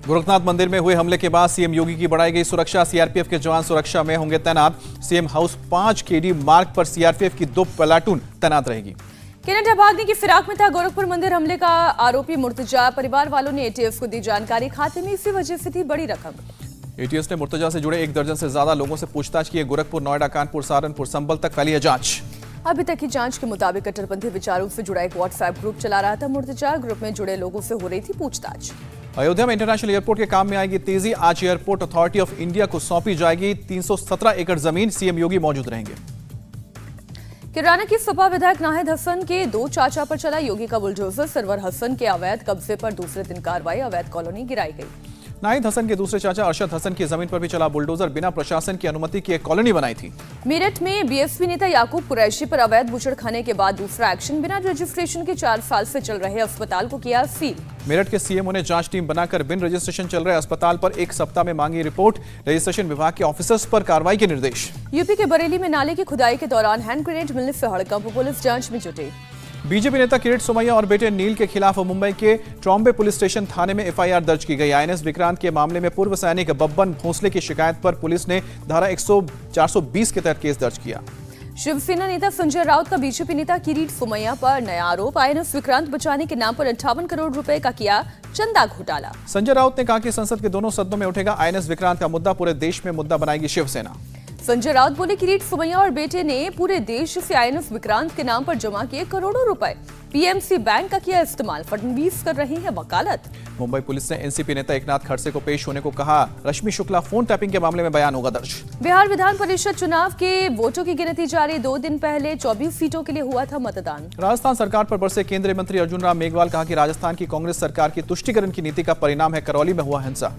गोरखनाथ मंदिर में हुए हमले के बाद सीएम योगी की बढ़ाई गई सुरक्षा। सीआरपीएफ के जवान सुरक्षा में होंगे तैनात। सीएम हाउस 5 केडी मार्ग पर सीआरपीएफ की 2 प्लाटून तैनात रहेगी। कनाडा भागने की फिराक में था गोरखपुर मंदिर हमले का आरोपी मुर्तजा। परिवार वालों ने एटीएस को दी जानकारी। खाते में इसी वजह से थी बड़ी रकम। एटीएस ने मुर्तजा से जुड़े 1 दर्जन से ज्यादा लोगों से पूछताछ की। गोरखपुर, नोएडा, कानपुर, सहारनपुर, संभल तक फैली है जांच। अभी तक की जांच के मुताबिक कट्टरपंथी विचारों से जुड़ा एक व्हाट्सएप ग्रुप चला रहा था मुर्तजा। ग्रुप में जुड़े लोगों से हो रही थी पूछताछ। अयोध्या में इंटरनेशनल एयरपोर्ट के काम में आएगी तेजी। आज एयरपोर्ट अथॉरिटी ऑफ इंडिया को सौंपी जाएगी 317 एकड़ जमीन। सीएम योगी मौजूद रहेंगे। किराना की सपा विधायक नाहिद हसन के 2 चाचा पर चला योगी का बुलडोजर। सरवर हसन के अवैध कब्जे पर दूसरे दिन कार्रवाई। अवैध कॉलोनी गिराई गई। नाहिद हसन के दूसरे चाचा अरशद हसन की जमीन पर भी चला बुलडोजर। बिना प्रशासन की अनुमति की एक कॉलोनी बनाई थी। मेरठ में बीएसपी नेता याकूब कुरैशी पर अवैध बूचड़खाने के बाद दूसरा एक्शन। बिना रजिस्ट्रेशन के 4 साल से चल रहे अस्पताल को किया सील। मेरठ के सीएमओ ने जांच टीम बनाकर बिन रजिस्ट्रेशन चल रहे अस्पताल पर 1 सप्ताह में मांगी रिपोर्ट। रजिस्ट्रेशन विभाग के ऑफिसर्स पर कार्रवाई के निर्देश। यूपी के बरेली में नाले की खुदाई के दौरान हैंड ग्रेनेड मिलने से हड़कंप। पुलिस जांच में जुटी। बीजेपी नेता किरीट सोमैया और बेटे नील के खिलाफ मुंबई के ट्रॉम्बे पुलिस स्टेशन थाने में एफआईआर दर्ज की गई। आईएनएस विक्रांत के मामले में पूर्व सैनिक बब्बन भोसले की शिकायत पर पुलिस ने धारा 420 के तहत केस दर्ज किया। शिवसेना नेता संजय राउत का बीजेपी नेता किरीट सोमैया पर नया आरोप। आईएनएस विक्रांत बचाने के नाम पर 58 करोड़ रुपए का किया चंदा घोटाला। संजय राउत ने कहा कि संसद के दोनों सदनों में उठेगा आईएनएस विक्रांत का मुद्दा। पूरे देश में मुद्दा बनाएगी शिवसेना। संजय राउत बोले किरीट सोमैया और बेटे ने पूरे देश से आईएनएस विक्रांत के नाम पर जमा किए करोड़ों रुपए। पीएमसी बैंक का किया इस्तेमाल। फडणवीस कर रही है वकालत। मुंबई पुलिस ने एनसीपी नेता एकनाथ खड़से को पेश होने को कहा। रश्मि शुक्ला फोन टैपिंग के मामले में बयान होगा दर्ज। बिहार विधान परिषद चुनाव के वोटों की गिनती जारी। 2 दिन पहले 24 सीटों के लिए हुआ था मतदान। राजस्थान सरकार पर बरसे केंद्रीय मंत्री अर्जुन राम मेघवाल। कहा कि राजस्थान की कांग्रेस सरकार की तुष्टीकरण की नीति का परिणाम है। करौली में हुआ हिंसा।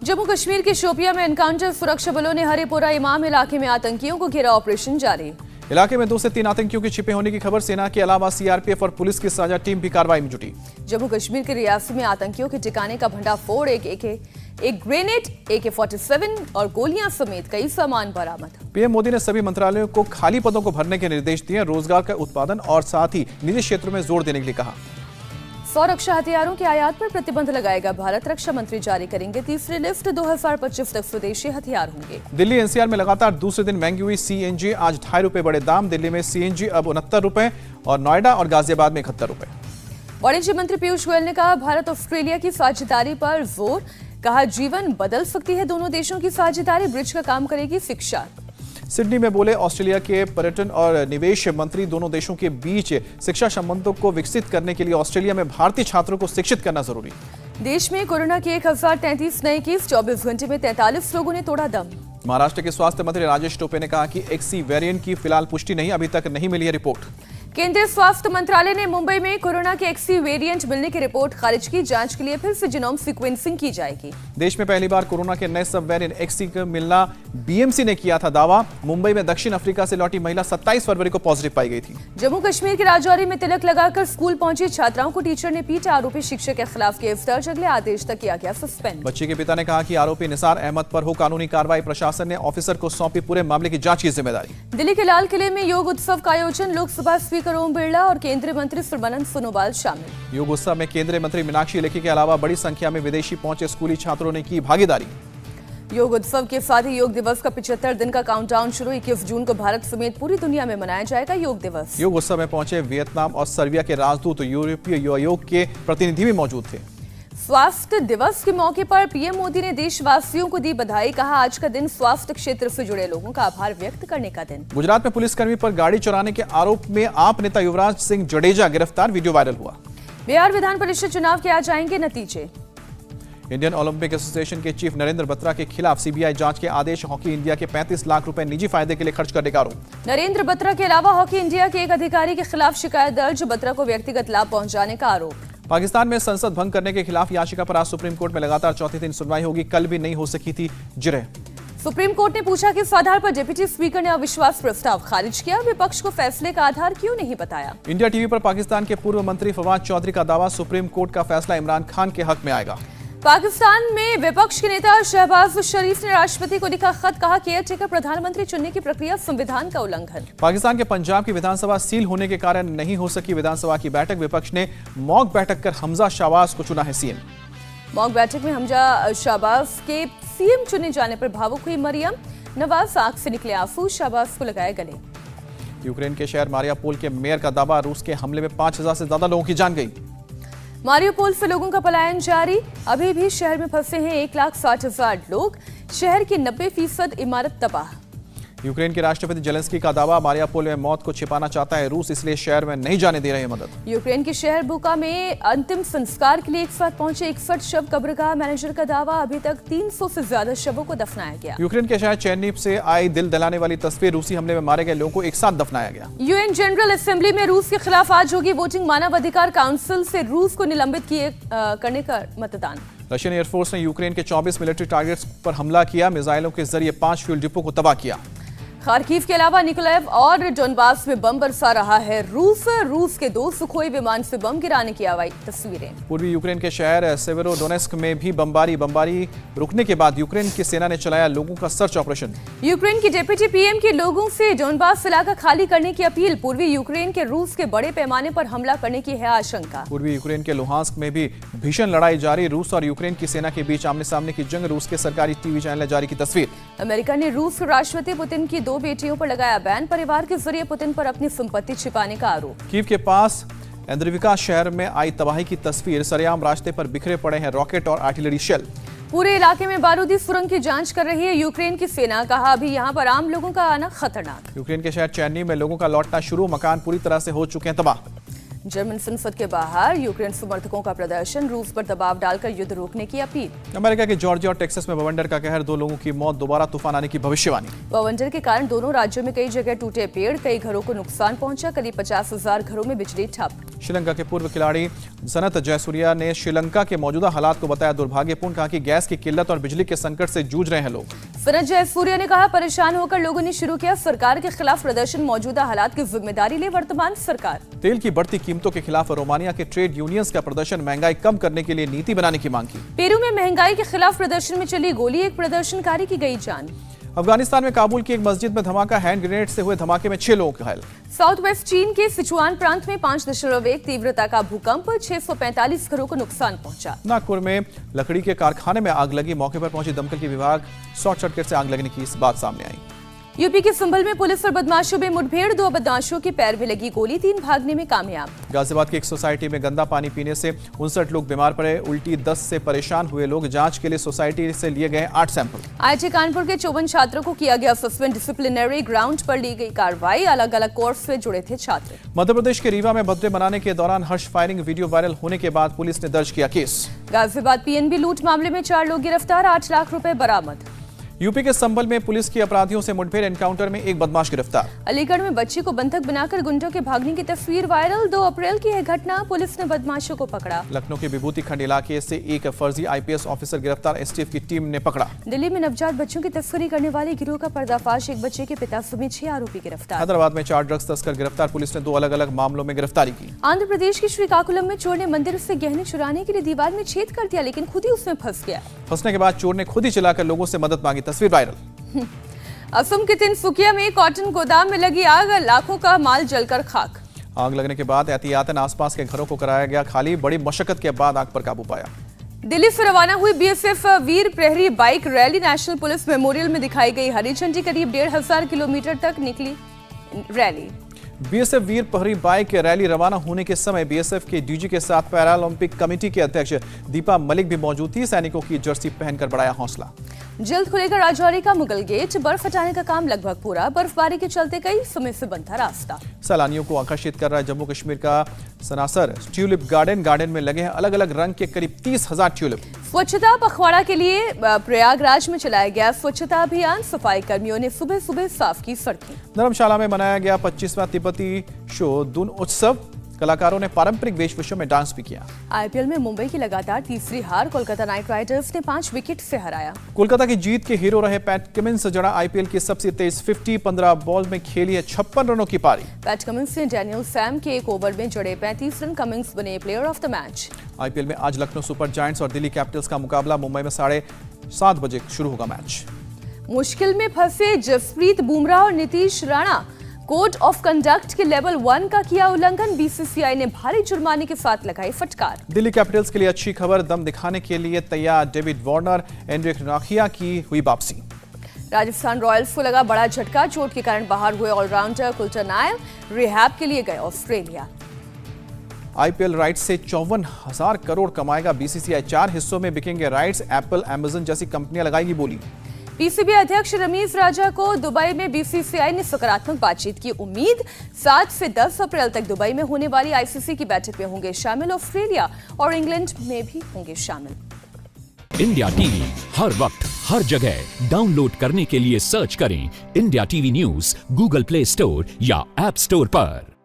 जम्मू कश्मीर के शोपियां में एनकाउंटर। सुरक्षा बलों ने हरेपुरा इमाम इलाके में आतंकियों को घेरा। ऑपरेशन जारी। इलाके में 2 से 3 आतंकियों के छिपे होने की खबर। सेना के अलावा सीआरपीएफ और पुलिस की साझा टीम भी कार्रवाई में जुटी। जम्मू कश्मीर के रियासी में आतंकियों के ठिकाने का भंडाफोड़। एक ग्रेनेड, AK-47 और गोलियां समेत कई सामान बरामद। पीएम मोदी ने सभी मंत्रालयों को खाली पदों को भरने के निर्देश दिए। रोजगार का उत्पादन और साथ ही निजी क्षेत्रों में जोर देने के लिए कहा। 100 रक्षा हथियारों के आयात पर प्रतिबंध लगाएगा भारत। रक्षा मंत्री जारी करेंगे तीसरी लिस्ट। 2025 तक स्वदेशी हथियार होंगे। दिल्ली एनसीआर में लगातार दूसरे दिन महंगी हुई सीएनजी। आज 2.5 रुपए बढ़े दाम। दिल्ली में सीएनजी अब 69 रुपए और नोएडा और गाजियाबाद में 71 रुपए। वाणिज्य मंत्री पीयूष गोयल ने कहा भारत ऑस्ट्रेलिया की साझेदारी पर जोर। कहा जीवन बदल सकती है दोनों देशों की साझेदारी। ब्रिज का काम करेगी शिक्षा। सिडनी में बोले ऑस्ट्रेलिया के पर्यटन और निवेश मंत्री। दोनों देशों के बीच शिक्षा संबंधों को विकसित करने के लिए ऑस्ट्रेलिया में भारतीय छात्रों को शिक्षित करना जरूरी। देश में कोरोना के 1033 नए केस। 24 घंटे में 43 लोगों ने तोड़ा दम। महाराष्ट्र के स्वास्थ्य मंत्री राजेश टोपे ने कहा कि XC वेरिएंट की फिलहाल पुष्टि नहीं, अभी तक नहीं मिली है रिपोर्ट। केंद्रीय स्वास्थ्य मंत्रालय ने मुंबई में कोरोना के XC वेरिएंट मिलने की रिपोर्ट खारिज की। जांच के लिए फिर से जीनोम सीक्वेंसिंग की जाएगी। देश में पहली बार कोरोना के नए सब वेरिएंट XC का मिलना बीएमसी ने किया था दावा। मुंबई में दक्षिण अफ्रीका से लौटी महिला 27 फरवरी को पॉजिटिव पाई गई थी। जम्मू कश्मीर के राजौरी में तिलक लगाकर स्कूल पहुंची छात्राओं को टीचर ने पीटा। आरोपी शिक्षक के खिलाफ केस दर्ज। अगले आदेश तक किया गया सस्पेंड। बच्ची के पिता ने कहा कि आरोपी निसार अहमद पर हो कानूनी कार्रवाई। प्रशासन ने ऑफिसर को सौंपी पूरे मामले की जांच की जिम्मेदारी। दिल्ली के लाल किले में योग उत्सव का आयोजन। लोकसभा स्पीकर ओम बिरला और केंद्रीय मंत्री सर्बानंद सोनोवाल शामिल। योग उत्सव में केंद्रीय मंत्री मीनाक्षी लेखी के अलावा बड़ी संख्या में विदेशी पहुंचे स्कूली छात्रों ने की भागीदारी। योग उत्सव के साथ ही योग दिवस का 75 दिन का काउंटडाउन शुरू। 21 जून को भारत समेत पूरी दुनिया में मनाया जाएगा योग दिवस। योग उत्सव में पहुंचे वियतनाम और सर्बिया के राजदूत। यूरोपीय युवा योग के प्रतिनिधि भी मौजूद थे। स्वास्थ्य दिवस के मौके पर पीएम मोदी ने देशवासियों को दी बधाई। कहा आज का दिन स्वास्थ्य क्षेत्र से जुड़े लोगों का आभार व्यक्त करने का दिन। गुजरात में पुलिसकर्मी पर गाड़ी चुराने के आरोप में आप नेता युवराज सिंह जडेजा गिरफ्तार। वीडियो वायरल हुआ। बिहार विधान परिषद चुनाव के आज आएंगे नतीजे। इंडियन ओलंपिक एसोसिएशन के चीफ नरेंद्र बत्रा के खिलाफ सीबीआई जांच के आदेश। हॉकी इंडिया के 35 लाख रुपए निजी फायदे के लिए खर्च करने का आरोप। नरेंद्र बत्रा के अलावा हॉकी इंडिया के एक अधिकारी के खिलाफ शिकायत दर्ज। बत्रा को व्यक्तिगत लाभ पहुंचाने का आरोप। पाकिस्तान में संसद भंग करने के खिलाफ याचिका पर आज सुप्रीम कोर्ट में लगातार चौथे दिन सुनवाई होगी। कल भी नहीं हो सकी थी जिरह। सुप्रीम कोर्ट ने पूछा किस आधार पर डिप्टी स्पीकर ने अविश्वास प्रस्ताव खारिज किया। विपक्ष को फैसले का आधार क्यों नहीं बताया। इंडिया टीवी पर पाकिस्तान के पूर्व मंत्री फवाद चौधरी का दावा। सुप्रीम कोर्ट का फैसला इमरान खान के हक में आएगा। पाकिस्तान में विपक्ष के नेता शहबाज शरीफ ने राष्ट्रपति को लिखा खत। कहा केयरटेकर प्रधानमंत्री चुनने की प्रक्रिया संविधान का उल्लंघन। पाकिस्तान के पंजाब की विधानसभा सील होने के कारण नहीं हो सकी विधानसभा की बैठक। विपक्ष ने मॉक बैठक कर हमजा शाहबाज को चुना है सीएम। मॉक बैठक में हमजा शहबाज के सीएम चुने जाने पर भावुक हुई मरियम नवाज, आंख से निकले आंसू, शहबाज को लगाए गले। यूक्रेन के शहर मारियापोल के मेयर का दावा, रूस के हमले में 5000 से ज्यादा लोगों की जान गई। मारियापोल से लोगों का पलायन जारी, अभी भी शहर में फंसे हैं 1,60,000 लोग, शहर की 90% इमारत तबाह। यूक्रेन के राष्ट्रपति जेलेंस्की का दावा, मारियापोल में मौत को छिपाना चाहता है रूस, इसलिए शहर में नहीं जाने दे रहे मदद। यूक्रेन के शहर बुका में अंतिम संस्कार के लिए एक साथ पहुंचे 61 शव कब्रगाह, मैनेजर का दावा, अभी तक 300 से ज्यादा शवों को दफनाया गया। यूक्रेन के शहर चेरनीव से आई दिल दहलाने वाली तस्वीर, रूसी हमले में मारे गए लोगों को एक साथ दफनाया गया। यूएन जनरल असेंबली में रूस के खिलाफ आज होगी वोटिंग, मानवाधिकार काउंसिल से रूस को निलंबित करने का मतदान। रशियन एयरफोर्स ने यूक्रेन के 24 मिलिट्री टारगेट्स पर हमला किया, मिसाइलों के जरिए 5 फ्यूल डिपो को तबाह किया। खार्किव के अलावा निकोलाइव और डोनबास में बम बरसा रहा है रूस के 2 सुखोई विमान से बम गिराने की आई तस्वीरें। पूर्वी यूक्रेन के शहर सेवेरोडोनेस्क में भी बमबारी रुकने के बाद यूक्रेन की सेना ने चलाया लोगों का सर्च ऑपरेशन। यूक्रेन की डिप्टी पीएम के लोगों से डोनबास इलाका खाली करने की अपील, पूर्वी यूक्रेन के रूस के बड़े पैमाने पर हमला करने की है आशंका। पूर्वी यूक्रेन के लुहांस्क में भी भीषण लड़ाई जारी, रूस और यूक्रेन की सेना के बीच आमने सामने की जंग, रूस के सरकारी टीवी चैनल ने जारी की तस्वीर। अमेरिका ने रूस के राष्ट्रपति पुतिन की 2 बेटियों पर लगाया बैन, परिवार के जरिए पुतिन पर अपनी संपत्ति छिपाने का आरोप। कीव के पास एंद्रिविका शहर में आई तबाही की तस्वीर, सरेआम रास्ते पर बिखरे पड़े हैं रॉकेट और आर्टिलरी शेल। पूरे इलाके में बारूदी सुरंग की जांच कर रही है यूक्रेन की सेना, कहा अभी यहां पर आम लोगों का आना खतरनाक। यूक्रेन के शहर चेरनीव में लोगों का लौटना शुरू, मकान पूरी तरह से हो चुके हैं तबाह। जर्मन संसद के बाहर यूक्रेन समर्थकों का प्रदर्शन, रूस पर दबाव डालकर युद्ध रोकने की अपील। अमेरिका के जॉर्जिया और टेक्सास में बवंडर का कहर, 2 लोगों की मौत, दोबारा तूफान आने की भविष्यवाणी। बवंडर के कारण दोनों राज्यों में कई जगह टूटे पेड़, कई घरों को नुकसान पहुंचा, करीब 50,000 घरों में बिजली ठप। श्रीलंका के पूर्व खिलाड़ी सनत जयसूर्या ने श्रीलंका के मौजूदा हालात को बताया दुर्भाग्यपूर्ण, कहा कि गैस की किल्लत और बिजली के संकट से जूझ रहे हैं लोग। सनत जयसूर्या ने कहा, परेशान होकर लोगों ने शुरू किया सरकार के खिलाफ प्रदर्शन, मौजूदा हालात की जिम्मेदारी ले वर्तमान सरकार। तेल की बढ़ती कीमतों के खिलाफ रोमानिया के ट्रेड यूनियंस का प्रदर्शन, महंगाई कम करने के लिए नीति बनाने की मांग की। पेरू में महंगाई के खिलाफ प्रदर्शन में चली गोली, एक प्रदर्शनकारी की गई जान। अफगानिस्तान में काबुल की एक मस्जिद में धमाका, हैंड ग्रेनेड से हुए धमाके में 6 लोग घायल। साउथ वेस्ट चीन के सिचुआन प्रांत में 5.1 तीव्रता का भूकंप, 645 घरों को नुकसान पहुंचा। नागपुर में लकड़ी के कारखाने में आग लगी, मौके पर पहुंची दमकल की विभाग, शॉर्ट सर्किट से आग लगने की इस बात सामने आई। यूपी के संभल में पुलिस और बदमाशों में मुठभेड़, 2 बदमाशों के पैर में लगी गोली, 3 भागने में कामयाब। गाजियाबाद की एक सोसाइटी में गंदा पानी पीने से 59 लोग बीमार पड़े, उल्टी दस्त से परेशान हुए लोग, जांच के लिए सोसाइटी से लिए गए 8 सैंपल। आईआईटी कानपुर के 54 छात्रों को किया गया सस्पेंड, डिसिप्लिनरी ग्राउंड पर ली गई कार्रवाई, अलग अलग कोर्स से जुड़े थे छात्र। मध्य प्रदेश के रीवा में बर्थडे मनाने के दौरान हर्ष फायरिंग वीडियो वायरल होने के बाद पुलिस ने दर्ज किया केस। गाजियाबाद पीएनबी लूट मामले में 4 लोग गिरफ्तार, 8 लाख रुपए बरामद। यूपी के संभल में पुलिस की अपराधियों से मुठभेड़, एनकाउंटर में एक बदमाश गिरफ्तार। अलीगढ़ में बच्ची को बंधक बनाकर गुंडों के भागने की तस्वीर वायरल, 2 अप्रैल की है घटना, पुलिस ने बदमाशों को पकड़ा। लखनऊ के विभूति खंड इलाके से एक फर्जी आईपीएस ऑफिसर गिरफ्तार, एसटीएफ की टीम ने पकड़ा। दिल्ली में नवजात बच्चों की तस्करी करने वाले गिरोह का पर्दाफाश, एक बच्चे के पिता समेत 6 आरोपी गिरफ्तार। हैदराबाद में 4 ड्रग्स तस्कर गिरफ्तार, पुलिस ने 2 अलग अलग मामलों में गिरफ्तारी की। आंध्र प्रदेश के श्रीकाकुलम में चोर ने मंदिर से गहने चुराने के लिए दीवार में छेद कर दिया, लेकिन खुद ही उसमें फंस गया। फंसने के बाद चोर ने खुद ही चलाकर लोगों से मदद मांगी, तस्वीर वायरल। असम के तिनसुकिया में कॉटन गोदाम में लगी आग, लाखों का माल जलकर खाक। आग लगने के बाद एहतियातन आसपास के घरों को कराया गया खाली, बड़ी मशक्कत के बाद आग पर काबू पाया। दिल्ली से रवाना हुई बीएसएफ वीर प्रहरी bike rally, national police memorial में दिखाई गई हरी झंडी, करीब 1,500 किलोमीटर तक निकली रैली। बीएसएफ वीर प्रहरी बाइक रैली रवाना होने के समय बीएसएफ के डीजी के साथ पैरालंपिक कमेटी के अध्यक्ष दीपा मलिक भी मौजूद थी, सैनिकों की जर्सी पहनकर बढ़ाया हौसला। जल्द खुलेगा राजौरी का मुगल गेट, बर्फ हटाने का काम लगभग पूरा, बर्फबारी के चलते कई समय से बंद था रास्ता। सैलानियों को आकर्षित कर रहा है जम्मू कश्मीर का सनासर ट्यूलिप गार्डन में लगे हैं अलग अलग रंग के करीब 30,000 ट्यूलिप। स्वच्छता पखवाड़ा के लिए प्रयागराज में चलाया गया स्वच्छता अभियान, सफाई कर्मियों ने सुबह सुबह साफ की सड़कें। धर्मशाला में मनाया गया 25वां तिब्बती शो दून उत्सव, कलाकारों ने पारंपरिक वेशभूषा में डांस भी किया। आईपीएल में मुंबई की लगातार तीसरी हार, कोलकाता नाइट राइडर्स ने 5 विकेट से हराया। कोलकाता की जीत के हीरो रहे पैट कमिंस, जड़ा आईपीएल की सबसे तेज 50, 15 बॉल में खेली है 56 रनों की पारी। पैट कमिंस ने डैनियल सैम के 1 ओवर में जड़े 35 रन, कमिंस बने player of the match. IPL में आज लखनऊ सुपर जायंट्स और दिल्ली कैपिटल्स का मुकाबला, मुंबई में 7:30 बजे शुरू होगा मैच। मुश्किल में फंसे जसप्रीत बुमराह और Nitish Rana, code of conduct के लेवल 1 का किया उल्लंघन, बीसीसीआई ने भारी जुर्माने के साथ लगाई फटकार। दिल्ली कैपिटल्स के लिए अच्छी खबर, दम दिखाने के लिए तैयार डेविड वार्नर, एंड्रिक नाखिया की हुई वापसी। राजस्थान रॉयल्स को लगा बड़ा झटका, चोट के कारण बाहर हुए ऑलराउंडर कुलचर नायल रिहैब के लिए गए ऑस्ट्रेलिया। आईपीएल राइट्स से 54,000 करोड़ कमाएगा बीसीसीआई, 4 हिस्सों में बिकेंगे राइट्स, एप्पल, अमेजन जैसी कंपनियां लगाएगी बोली। पीसीबी अध्यक्ष रमीज राजा को दुबई में बीसीसीआई ने सकारात्मक बातचीत की उम्मीद, 7 से 10 अप्रैल तक दुबई में होने वाली आईसीसी की बैठक में होंगे शामिल, ऑस्ट्रेलिया और इंग्लैंड में भी होंगे शामिल। इंडिया टीवी हर वक्त हर जगह डाउनलोड करने के लिए सर्च करें India TV news Google play store या ऐप स्टोर पर।